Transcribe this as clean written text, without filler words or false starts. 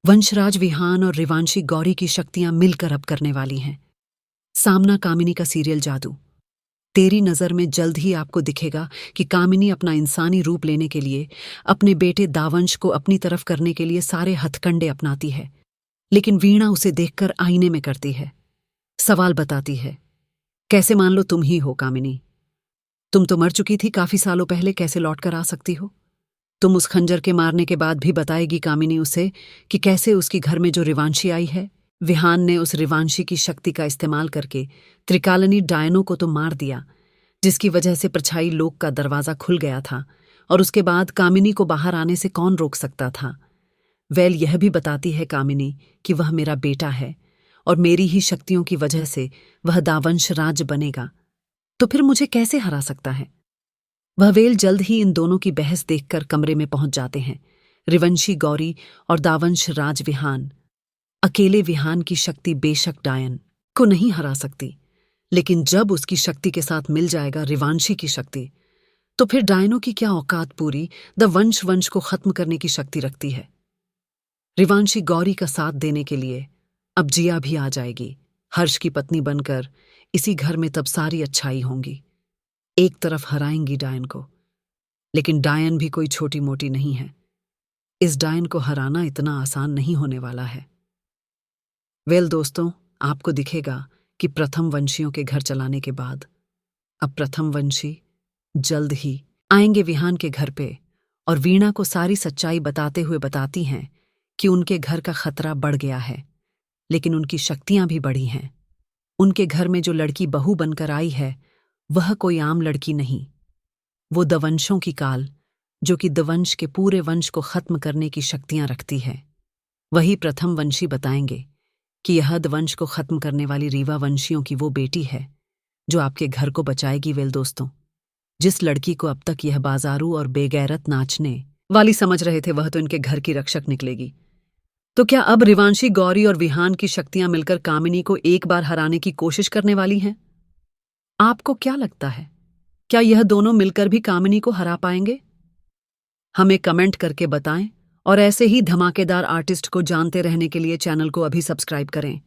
वंशराज विहान और रिवांशी गौरी की शक्तियां मिलकर अब करने वाली हैं सामना कामिनी का सीरियल जादू। तेरी नजर में जल्द ही आपको दिखेगा कि कामिनी अपना इंसानी रूप लेने के लिए, अपने बेटे दावंश को अपनी तरफ करने के लिए सारे हथकंडे अपनाती है, लेकिन वीणा उसे देखकर आईने में करती है, सवाल बताती है। कैसे मान लो तुम ही हो कामिनी? तुम तो मर चुकी थी काफी सालों पहले, कैसे लौट कर आ सकती हो? तुम उस खंजर के मारने के बाद भी बताएगी कामिनी उसे कि कैसे उसकी घर में जो रिवांशी आई है। विहान ने उस रिवांशी की शक्ति का इस्तेमाल करके त्रिकालनी डायनों को तो मार दिया, जिसकी वजह से परछाई लोक का दरवाजा खुल गया था, और उसके बाद कामिनी को बाहर आने से कौन रोक सकता था। वेल यह भी बताती है कामिनी कि वह मेरा बेटा है और मेरी ही शक्तियों की वजह से वह दावंश राज बनेगा, तो फिर मुझे कैसे हरा सकता है। वह वेल जल्द ही इन दोनों की बहस देखकर कमरे में पहुंच जाते हैं। रिवंशी गौरी और दावंश राज विहान। अकेले विहान की शक्ति बेशक डायन को नहीं हरा सकती, लेकिन जब उसकी शक्ति के साथ मिल जाएगा रिवांशी की शक्ति, तो फिर डायनों की क्या औकात पूरी द वंश को खत्म करने की शक्ति रखती है। रिवांशी गौरी का साथ देने के लिए अब जिया भी आ जाएगी हर्ष की पत्नी बनकर। इसी घर में तब सारी अच्छाई होंगी। एक तरफ हराएंगी डायन को, लेकिन डायन भी कोई छोटी मोटी नहीं है। इस डायन को हराना इतना आसान नहीं होने वाला है। वेल दोस्तों, आपको दिखेगा कि प्रथम वंशियों के घर चलाने के बाद अब प्रथम वंशी जल्द ही आएंगे विहान के घर पे, और वीणा को सारी सच्चाई बताते हुए बताती हैं कि उनके घर का खतरा बढ़ गया है, लेकिन उनकी शक्तियां भी बढ़ी हैं। उनके घर में जो लड़की बहू बनकर आई है वह कोई आम लड़की नहीं, वो दवंशों की काल, जो कि दवंश के पूरे वंश को खत्म करने की शक्तियां रखती है। वही प्रथम वंशी बताएंगे कि यह दवंश को खत्म करने वाली रीवा वंशियों की वो बेटी है जो आपके घर को बचाएगी। वेल दोस्तों, जिस लड़की को अब तक यह बाजारू और बेगैरत नाचने वाली समझ रहे थे, वह तो इनके घर की रक्षक निकलेगी। तो क्या अब रिवांशी गौरी और विहान की शक्तियां मिलकर कामिनी को एक बार हराने की कोशिश करने वाली हैं? आपको क्या लगता है, क्या यह दोनों मिलकर भी कामिनी को हरा पाएंगे? हमें कमेंट करके बताएं, और ऐसे ही धमाकेदार आर्टिस्ट को जानते रहने के लिए चैनल को अभी सब्सक्राइब करें।